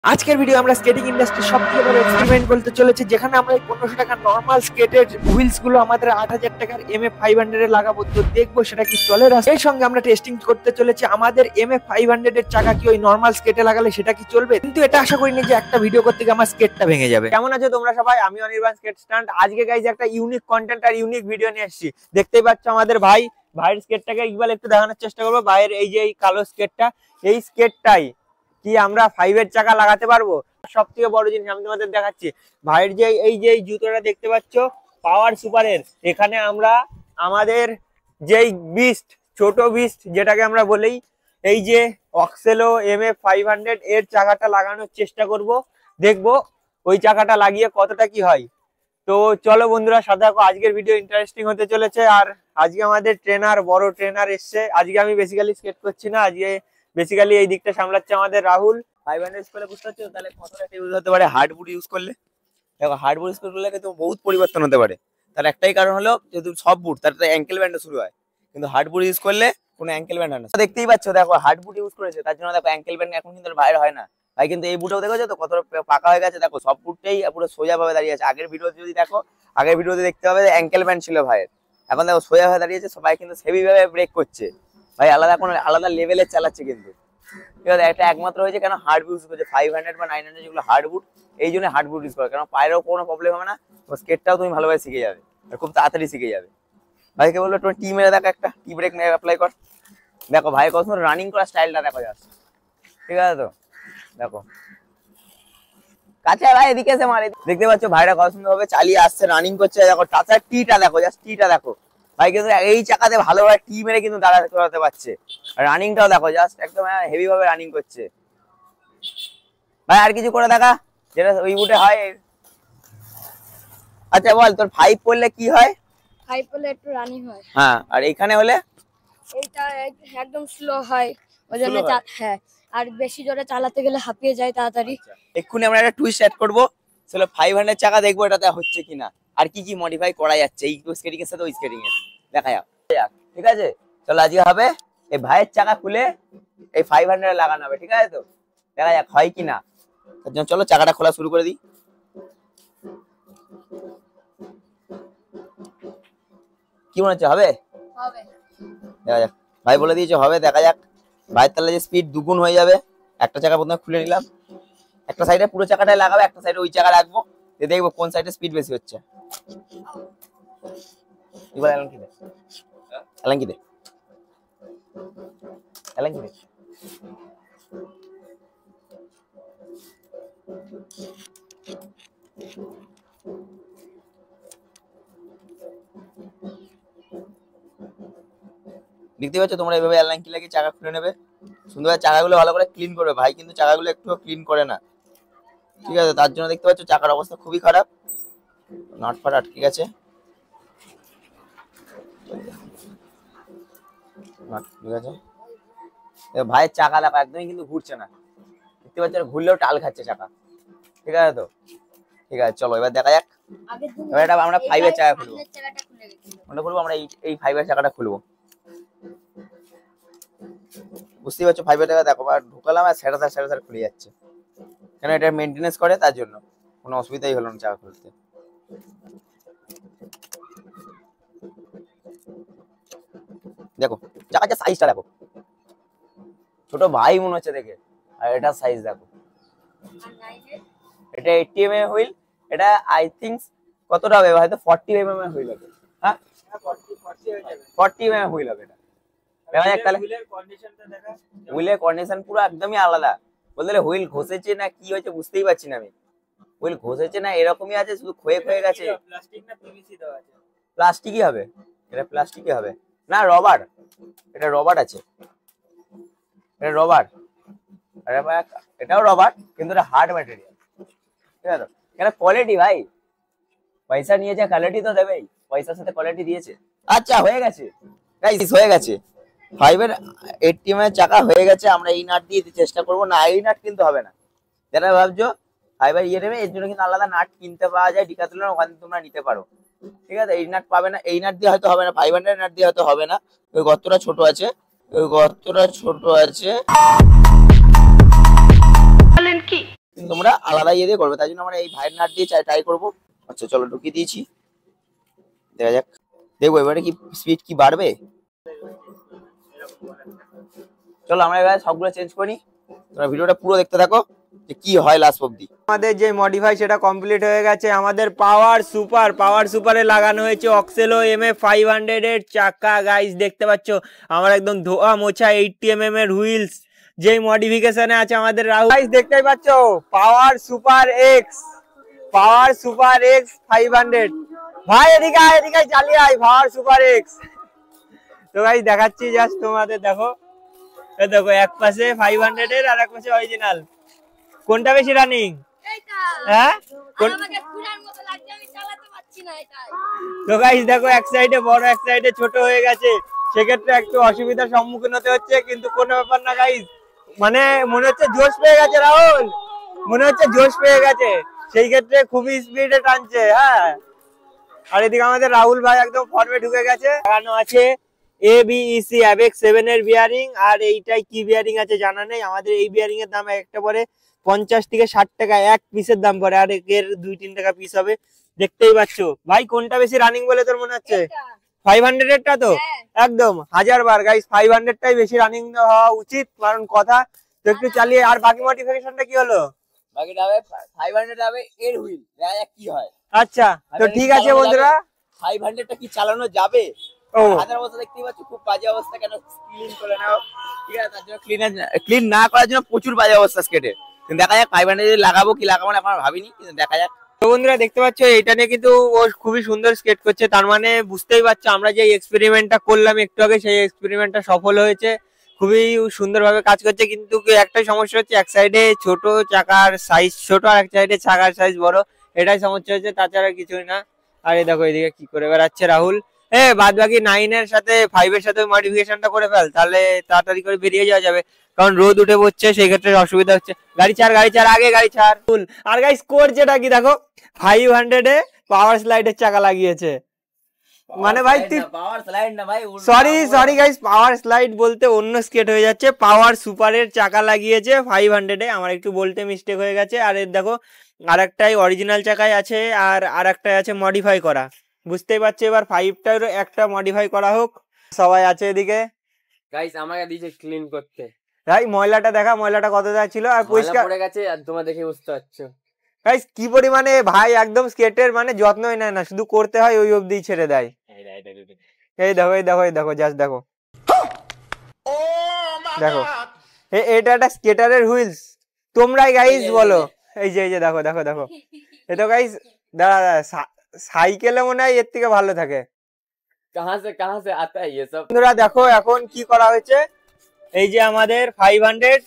আজকের ভিডিও আমরা skating industry সবথেকে বড় এক্সপেরিমেন্ট বলতে চলেছি, যেখানে আমরা এই 1500 টাকার নরমাল স্কেটের হুইলস গুলো আমাদের 8000 টাকার MF 500 এ লাগাবো। তো দেখবো সেটা কি চলে। এর সঙ্গে আমরা টেস্টিং করতে চলেছি আমাদের MF 500 এর চাকা কি ওই নরমাল স্কেটে লাগালে সেটা কি চলবে। কিন্তু এটা আশা করিনি যে একটা ভিডিও করতে গিয়ে আমার স্কেটটা ভেঙে যাবে। কেমন আছো তোমরা সবাই? আমি অনির্বাণ স্কেট স্ট্যান্ড। আজকে গাইজ একটা ইউনিক কন্টেন্ট আর ইউনিক ভিডিও নিয়ে এসেছি। দেখতেই পাচ্ছ আমাদের ভাইয়ের স্কেটটাকে একবার একটু দেখানোর চেষ্টা করবো। ভাইয়ের এই যে এই কালো স্কেটটা, এই স্কেটটাই কি আমরা 5 এর চাকা লাগাতে পারবো। সব থেকে বড় জিনিস আমি তোমাদের দেখাচ্ছি, ভাইয়ের যে এই যে জুতোটা দেখতে পাচ্ছ পাওয়ার সুপারের, এখানে আমরা আমাদের যেই বিস্ট, ছোট বিস্ট যেটাকে আমরা বলি, এই যে অক্সেলো MF 500 এর চাকাটা লাগানোর চেষ্টা করব। দেখবো ওই চাকাটা লাগিয়ে কতটা কি হয়। তো চলো বন্ধুরা সাথে থাকো, আজকের ভিডিও ইন্টারেস্টিং হতে চলেছে। আর আজকে আমাদের বড় ট্রেনার এসছে। আজকে আমি বেসিক্যালি স্কেট করছি না, আজকে বেসিক্যালি এই দিকটা সামলাচ্ছে আমাদের রাহুল। 500 ইউজ করলে বুঝতে পারছো তাহলে কতটা ইউজ হতে পারে। হার্ড বুট ইউজ করলে দেখো, হার্ড বুট ইউজ করলে কিন্তু বহুত পরিবর্তন হতে পারে। তার একটাই কারণ হলো যেহেতু সব বুট তার অ্যাঙ্কেল ব্যান্ডে শুরু হয়, কিন্তু হার্ড বুট ইউজ করলে কোনো অ্যাঙ্কেল ব্যান্ড হয় না। দেখতেই পাচ্ছ দেখো, হার্ড বুট ইউজ করেছে তার জন্য দেখো অ্যাঙ্কেল ব্যান্ড এখন কিন্তু বাইরে হয় না। ভাই কিন্তু এই বুটেও দেখো তো কতটা পাকা হয়ে গেছে। দেখো সব বুটটাই পুরো সোজা ভাবে দাঁড়িয়ে আছে। আগের ভিডিওতে যদি দেখো, আগের ভিডিওতে দেখতে হবে অ্যাঙ্কেল ব্যান্ড ছিল ভাইয়ের, এখন দেখো সোজা ভাবে দাঁড়িয়েছে। সবাই কিন্তু হেভি ভাবে ব্রেক করছে, ভাই আলাদা কোনো আলাদা লেভেলে চালাচ্ছে কিন্তু। ঠিক আছে, এটা একমাত্র হয়েছে কেন হার্ড বুট ইউজ করছে। 500 বা 900 যেগুলো হার্ড বুট, এই জন্য হার্ড বুট ইউজ করে, কারণ পায়েরও কোনো প্রবলেম হবে না, তো স্কেটটাও তুমি ভালোভাবে শিখে যাবে আর খুব তাড়াতাড়ি শিখে যাবে। ভাইকে বললো তোমার টি মেরে দেখো, একটা টি ব্রেক মেরে অ্যাপ্লাই কর। দেখো ভাই কত রানিং করার স্টাইলটা দেখো যাচ্ছে। ঠিক আছে, তো দেখো কাছে ভাই এদিকে এসে মারে। দেখতে পাচ্ছ ভাইরা কত সুন্দর ভাবে চালিয়ে আসছে, রানিং করছে। দেখো টাচার টিটা দেখো, জাস্ট টিটা দেখো। ভাই কিন্তু এই চাকাতে ভালোভাবে টি মেরে কিন্তু দাঁড়াতে করাতে পারছে। রানিংটাও দেখো, জাস্ট একদম হেভি ভাবে রানিং করছে। ভাই আর কিছু করে দেখা যেটা ওই বুটে হয়। আচ্ছা বল, তোর 5 পড়লে কি হয়? 5 পড়লে একটু রানিং হয়। হ্যাঁ, আর এখানে হলে এইটা একদম স্লো হয়, ওজন্য হ্যাঁ। আর বেশি জোরে চালাতে গেলে হাঁপিয়ে যায় তাড়াতাড়ি। এক্ষুনি আমরা একটা টুইস্ট অ্যাড করবো, চলো 500 চাকা দেখবো এটাতে হচ্ছে কিনা, আর কি কি মডিফাই করা যাচ্ছে এই স্কেটিং এর সাথে ওই স্কেটিং এর দেখা যাক। ঠিক আছে, চলো আজকে হবে এই ভাইয়ের চাকা খুলে এই 500 লাগানো হবে। ঠিক আছে, তো দেখা যাক হয় কিনা। তার জন্য চলো চাকাটা খোলা শুরু করে দিই। কি মনে হচ্ছে হবে? হবে, দেখা যাক। ভাই বলে দিয়েছে হবে, দেখা যাক। ভাইয়ের তাহলে যে স্পিড দুগুণ হয়ে যাবে। একটা চাকা প্রথমে খুলে নিলাম, একটা সাইডে পুরো চাকাটাই লাগাবো, একটা সাইডে ওই চাকা রাখবো, দেখবো কোন সাইডে স্পিড বেশি হচ্ছে। এবার অ্যালান কি দে, অ্যালান কি দে, অ্যালান কি দে। দেখতে পাচ্ছ তোমরা এইভাবে অ্যালান কি লাগিয়ে চাকা খুলে নেবে। সুন্দর চাকাগুলো ভালো করে ক্লিন করবে। ভাই কিন্তু চাকাগুলো একটু ক্লিন করে না। ঠিক আছে, তার জন্য দেখতে পাচ্ছ চাকার অবস্থা খুবই খারাপ, নাট ফাট আটকে গেছে। ঠিক আছে, ভাইয়ের চাকা দেখো একদমই কিন্তু ঘুরছে না। দেখতে পাচ্ছ ঘুরলেও টাল খাচ্ছে চাকা। ঠিক আছে, তো ঠিক আছে চলো এবার দেখা যাক। এবার এটা আমরা 5 এর চাকা খুলবো, ওটা খুলবো আমরা এই 5 এর চাকাটা খুলবো। বুঝতেই পারছো 5 এর টাকা দেখো, আর ঢোকালাম আর সেটা খুলে যাচ্ছে, কেন এটা মেনটেনেন্স করে তার জন্য। কোনো অসুবিধাই হলো না চাকা খুলতে। দেখো চাকাটা সাইজটা দেখো, ছোট ভাই মনে হচ্ছে দেখে। আর এটা সাইজ দেখো, এটা 80 mm হুইল। এটা আই থিংক কতটা হবে, হয়তো 40 mm হুইল হবে। হ্যাঁ 40 mm হুইল হবে এটা। দেখা যাক তাহলে। হুইলের কন্ডিশন পুরো একদমই আলাদা। বলতে হুইল ঘষেছে না কি হয়েছে বুঝতেই পারছি না আমি। হুইল ঘষেছে না এরকমই আছে, শুধু ক্ষয়ে গেছে। প্লাস্টিকই হবে এটা, প্লাস্টিকই হবে না, রবার। এটা রবার আছে, এটা রবার। এটাও রবার কিন্তু এটা হার্ড ম্যাটেরিয়াল। ঠিক আছে, এটা কোয়ালিটি ভাই, পয়সা নিয়েছে কোয়ালিটি তো দেবেই, পয়সার সাথে কোয়ালিটি দিয়েছে। আচ্ছা হয়ে গেছে গাইস, হয়ে গেছে 5 এর 80 mm চাকা হয়ে গেছে। আমরা এই নাট দিয়ে চেষ্টা করবো না, এই নাট কিন্তু হবে না। যারা ভাবছো 5 এর ইয়ে নেবে, এর জন্য কিন্তু আলাদা নাট কিনতে পাওয়া যায় ডিকাথলন, ওখান থেকে তোমরা নিতে পারো। ঠিক আছে, এই নাট পাবে না, এই নাট দিয়ে হয়তো হবে না, 500 নাট দিয়ে হয়তো হবে না। ওই গর্তটা ছোট আছে, ওই গর্তটা ছোট আছে। কিন্তু তোমরা আলাদা ইয়ে দিয়ে করবে, তাই জন্য আমরা এই ভাইয়ের নাট দিয়ে ট্রাই করবো। আচ্ছা চলো ঢুকিয়ে দিয়েছি, দেখা যাক, দেখবো এবারে কি স্পিড কি বাড়বে। চলো আমরা এবার সবগুলো চেঞ্জ করি, তোমরা ভিডিওটা পুরো দেখতে থাকো যে কি হয় লাস্ট অবধি। আমাদের যে মডিফাই সেটা কমপ্লিট হয়ে গেছে। আমাদের পাওয়ার সুপারে লাগানো হয়েছে অক্সেলো MF500 এর চাকা। গাইস দেখতে পাচ্ছ আমার একদম ধোয়া মোছা 80 mm এর হুইলস, যেই মডিফিকেশনে আছে আমাদের রাহুল। গাইস দেখতেই পাচ্ছ পাওয়ার সুপার এক্স 500। ভাই এদিকে চালিয়ে আয় পাওয়ার সুপার এক্স। তো গাইস দেখাচ্ছি জাস্ট তোমাদের, দেখো দেখো এক পাশে 500 এর আর এক পাশে অরিজিনাল। কোনটা বেশি রানিং? হ্যাঁ তো গাইস দেখো এক সাইডে বড় এক সাইডে ছোট হয়ে গেছে, সেক্ষেত্রে একটু অসুবিধার সম্মুখীন হতে হচ্ছে, কিন্তু কোনো ব্যাপার না গাইস। মানে মনে হচ্ছে জোশ পেয়ে গেছে রাহুল, মনে হচ্ছে জোশ পেয়ে গেছে, সেই ক্ষেত্রে খুবই স্পিডে টানছে। হ্যাঁ আর এদিকে আমাদের রাহুল ভাই একদম ফর্মে ঢুকে গেছে। লাগানো আছে ABEC অ্যাবেক্স 7 এর বিয়ারিং, আর এইটাই কি বিয়ারিং আছে জানা নেই। আমাদের এই বিয়ারিং এর দাম একটা পরে 50 থেকে 60 টাকা এক পিসের দাম পড়ে, আর এর 2-3 টাকা পিস হবে। দেখতেই পাচ্ছ ভাই কোনটা বেশি রানিং বলে তোর মনে হচ্ছে? 500 এরটা তো একদম 1000 বার গাইস 500 টাই বেশি রানিং হওয়া উচিত, কারণ কথা। তো একটু চালিয়ে, আর বাকি মডিফিকেশনটা কি হলো? বাকিটা হবে 500 হবে এর হুইল, দেখা যাক কি হয়। আচ্ছা তো ঠিক আছে বন্ধুরা, 500 টা কি চালানো যাবে? ও হাজার অবস্থা দেখতেই পাচ্ছ, খুব বাজে অবস্থা। কেন ক্লিন করে নাও, ঠিক আছে, তার জন্য ক্লিন না করার জন্য প্রচুর বাজে অবস্থা স্কেটের। কিন্তু দেখা যাক 500 লাগাবো কি লাগাবো না এখন ভাবিনি, কিন্তু দেখা যাক। তো বন্ধুরা দেখতে পাচ্ছ এটা নিয়ে কিন্তু ও খুবই সুন্দর স্কেট করছে, তার মানে বুঝতেই পারছো আমরা যে এক্সপেরিমেন্টটা করলাম একটু আগে, সেই এক্সপেরিমেন্টটা সফল হয়েছে, খুবই সুন্দরভাবে কাজ করছে। কিন্তু একটাই সমস্যা হচ্ছে, এক সাইডে ছোট চাকার সাইজ ছোট আর এক সাইডে চাকার সাইজ বড়, এটাই সমস্যা হচ্ছে, তাছাড়া কিছুই না। আর এই দেখো এদিকে কি করে বেড়াচ্ছে রাহুল। বাদ বাকি 9 এর সাথে 5 এর সাথে মডিফিকেশনটা করে ফেল, তাহলে তাড়াতাড়ি করে বেরিয়ে যাওয়া যাবে, কারণ রোদ উঠে পড়ছে, সেই ক্ষেত্রে অসুবিধা হচ্ছে। গাড়ি ছাড় আগে গাড়ি ছাড়। আর গাইস স্কোর যেটা কি দেখো 500 এ পাওয়ার স্লাইডের চাকা লাগিয়েছে। মানে ভাই তুই পাওয়ার স্লাইড না ভাই, সরি গাইস, পাওয়ার স্লাইড বলতে অন্য স্কেট হয়ে যাচ্ছে। পাওয়ার সুপারের চাকা লাগিয়েছে 500 এ, আমার একটু বলতে মিস্টেক হয়ে গেছে। আর এর দেখো আরেকটাই অরিজিনাল চাকায় আছে, আর আরেকটাই আছে মডিফাই করা। বুঝতেই পারছো, এবার 5টারও একটা মডিফাই করা হোক। সবাই আছে এদিকে, গাইস আমাকে দিয়েছে ক্লিন করতে। ভাই ময়লাটা দেখা, ময়লাটা কতটা ছিল আর পরিষ্কার পড়ে গেছে, আর তোমরা দেখে বুঝতে পারছো গাইস কি পরিমানে ভাই একদম স্কেটের মানে যত্নই নেয় না, শুধু করতে হয় ওই অবধি ছেড়ে দেয়। এই দেখো জাস্ট দেখো এটা একটা স্কেটারের হুইলস। তোমরাই গাইস বলো, এই যে দেখো এটা গাইস দাঁড়া, সাইকেলে মনে হয় এর থেকে ভালো থাকে। কাহা সে আতা হ্যায় ये सब। বন্ধুরা দেখো এখন কি করা হয়েছে, এই যে আমাদের 500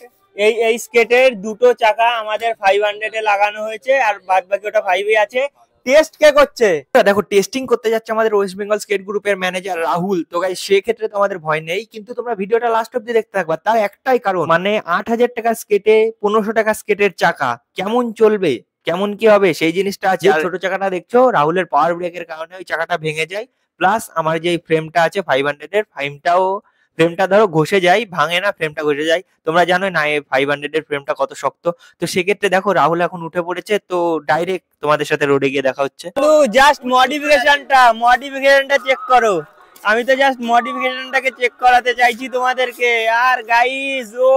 এই স্কেটের দুটো চাকা আমাদের 500 এ লাগানো হয়েছে, আর বাদ বাকি ওটা 5 এ আছে। টেস্ট কে করছে দেখো, টেস্টিং করতে যাচ্ছে আমাদের ওয়েস্ট বেঙ্গল স্কেট গ্রুপের ম্যানেজার রাহুল। তো গাইস সেক্ষেত্রে তোমাদের ভয় নেই, কিন্তু তোমরা ভিডিওটা লাস্ট অব্দি দেখতে থাকবা। তার একটাই কারণ, মানে 8000 টাকার স্কেটে 1500 টাকা স্কেটের চাকা কেমন চলবে, কেমন কি হবে সেই জিনিসটা আছে। ছোট চাকাটা দেখছো, রাহুলের পাওয়ার ব্রেকের কারণে ওই চাকাটা ভেঙে যায়। প্লাস আমার যে ফ্রেমটা আছে 500 এর ফ্রেমটা ধরো ঘষে যায়, ভাঙে না, ফ্রেমটা ঘষে যায়। তোমরা জানো না 500 এর ফ্রেমটা কত শক্ত। তো সেক্ষেত্রে দেখো রাহুল এখন উঠে পড়েছে, তো ডাইরেক্ট তোমাদের সাথে রোডে গিয়ে দেখা হচ্ছে। জাস্ট মডিফিকেশনটা চেক করো, আমি তো জাস্ট মডিফিকেশনটাকে চেক করাতে চাইছি তোমাদেরকে। আর গাইস ও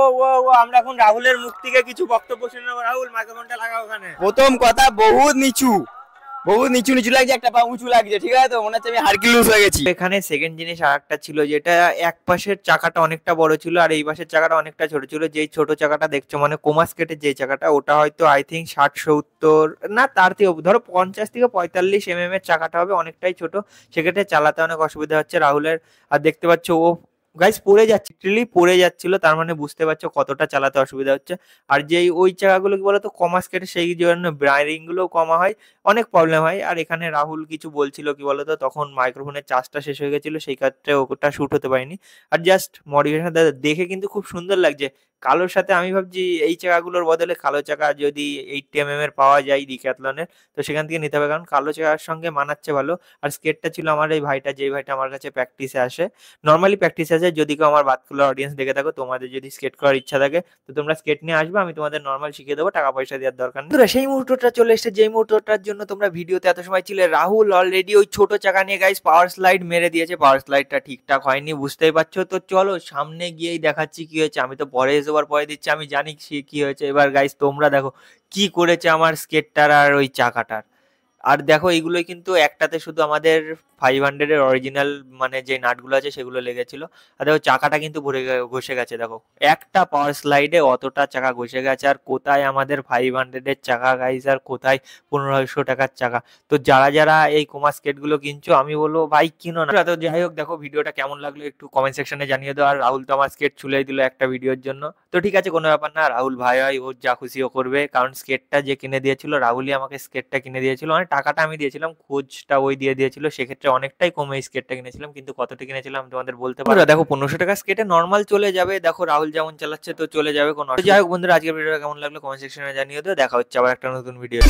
আমরা এখন রাহুলের মুখ থেকে কিছু বক্তব্য শুনে নেবো। রাহুল মাইক্রোফোনটা লাগাও ওখানে। প্রথম কথা, বহুত নিচু লাগছে, একটা পা উঁচু লাগছে, ঠিক আছে, তো মনে হচ্ছে আমি হারকিউলিস হয়ে গেছি। এখানে সেকেন্ড জিনিস আরেকটা ছিল, যেটা এক পাশের চাকাটা অনেকটা বড় ছিল আর এই পাশের চাকাটা অনেকটা ছোট ছিল। যেই ছোট চাকাটা দেখছো মানে কোমা স্কেটের যে চাকাটা, ওটা হয়তো আই থিঙ্ক 60-70 না, তার থেকে ধরো 50 থেকে 45 mm এর চাকাটা হবে, অনেকটাই ছোট। সেক্ষেত্রে চালাতে অনেক অসুবিধা হচ্ছে রাহুলের। আর দেখতে পাচ্ছ ও গাইস পড়ে যাচ্ছিল, তার মানে বুঝতে পারছো কতটা চালাতে অসুবিধা হচ্ছে। আর যেই ওই চাকাগুলো কি বলতো কমা স্কেটের, সেই জন্য ব্রাইরিং গুলো কমা হয়, অনেক প্রবলেম হয়। আর এখানে রাহুল কিছু বলছিল কি বলতো, তখন মাইক্রোফোনের চার্জটা শেষ হয়ে গেছিল, সেই ক্ষেত্রে ওটা শুট হতে পারেনি। আর জাস্ট মডিফিকেশন দেখে কিন্তু খুব সুন্দর লাগছে। কালোর সাথে আমি ভাবছি এই চাকাগুলোর বদলে কালো চাকা যদি 80 mm এর পাওয়া যায় ডিক্যাথলনের, তো সেখান থেকে নিতে হবে, কারণ কালো চাকার সঙ্গে মানাচ্ছে ভালো। আর স্কেটটা ছিল আমার এই ভাইটা, যেই ভাইটা আমার কাছে প্র্যাকটিসে আসে, নর্মালি প্র্যাকটিসে আসে। যদি কেউ আমার বাতকুলার অডিয়েন্স দেখে থাকো, তোমাদের যদি স্কেট করার ইচ্ছা থাকে, তো তোমরা স্কেট নিয়ে আসবে, আমি তোমাদের নর্মাল শিখিয়ে দেবো, টাকা পয়সা দেওয়ার দরকার নেই। বন্ধুরা, সেই মুহূর্তটা চলে এসেছে যেই মুহূর্তটার জন্য তোমরা ভিডিওতে এত সময় ছিলে। রাহুল অলরেডি ওই ছোট চাকা নিয়ে গাইস পাওয়ার স্লাইড মেরে দিয়েছে, পাওয়ার স্লাইডটা ঠিকঠাক হয়নি, বুঝতেই পারছো। তো চলো সামনে গিয়েই দেখাচ্ছি কি হয়েছে। আমি তো পরে এসে পরে দিচ্ছি, আমি জানি কি হয়েছে। এবার গাইস তোমরা দেখো কি করেছে আমার স্কেটটার আর ওই চাকাটার। আর দেখো এইগুলোই কিন্তু একটাতে শুধু আমাদের 500 এর অরিজিনাল মানে যে নাটগুলো আছে সেগুলো লেগেছিল। আর দেখো চাকাটা কিন্তু ঘষে গেছে, দেখো একটা পাওয়ার স্লাইডে অতটা চাকা ঘষে গেছে। আর কোথায় আমাদের 500 এর চাকা গাইস, আর কোথায় 1500 টাকার চাকা। তো যারা যারা এই কোমা স্কেট গুলো কিনছো, আমি বলবো ভাই কিনো না। তো যাই হোক, দেখো ভিডিওটা কেমন লাগলো একটু কমেন্ট সেকশনে জানিয়ে দাও। আর রাহুল তো আমার স্কেট ছুলেই দিল একটা ভিডিওর জন্য। তো ঠিক আছে, কোনো ব্যাপার না, রাহুল ভাই হয়, ওর যা খুশি ও করবে। কারণ স্কেটটা যে কিনে দিয়েছিল, রাহুলই আমাকে স্কেটটা কিনে দিয়েছিল। মানে টাকাটা আমি দিয়েছিলাম, খোঁজটা ওই দিয়ে দিয়েছিল। সেক্ষেত্রে অনেকটাই কমে এই স্কেটটা কিনেছিলাম, কিন্তু কতটা কিনেছিলাম আমি তোমাদের বলতে পারবো। দেখো 1500 টাকা স্কেটে নর্মাল চলে যাবে, দেখো রাহুল যেমন চালাচ্ছে তো চলে যাবে কোনো। যাই হোক বন্ধুরা, আজকের ভিডিওটা কেমন লাগলো কমেন্ট সেকশনে জানিয়ে দিও। দেখা হচ্ছে আবার একটা নতুন ভিডিও।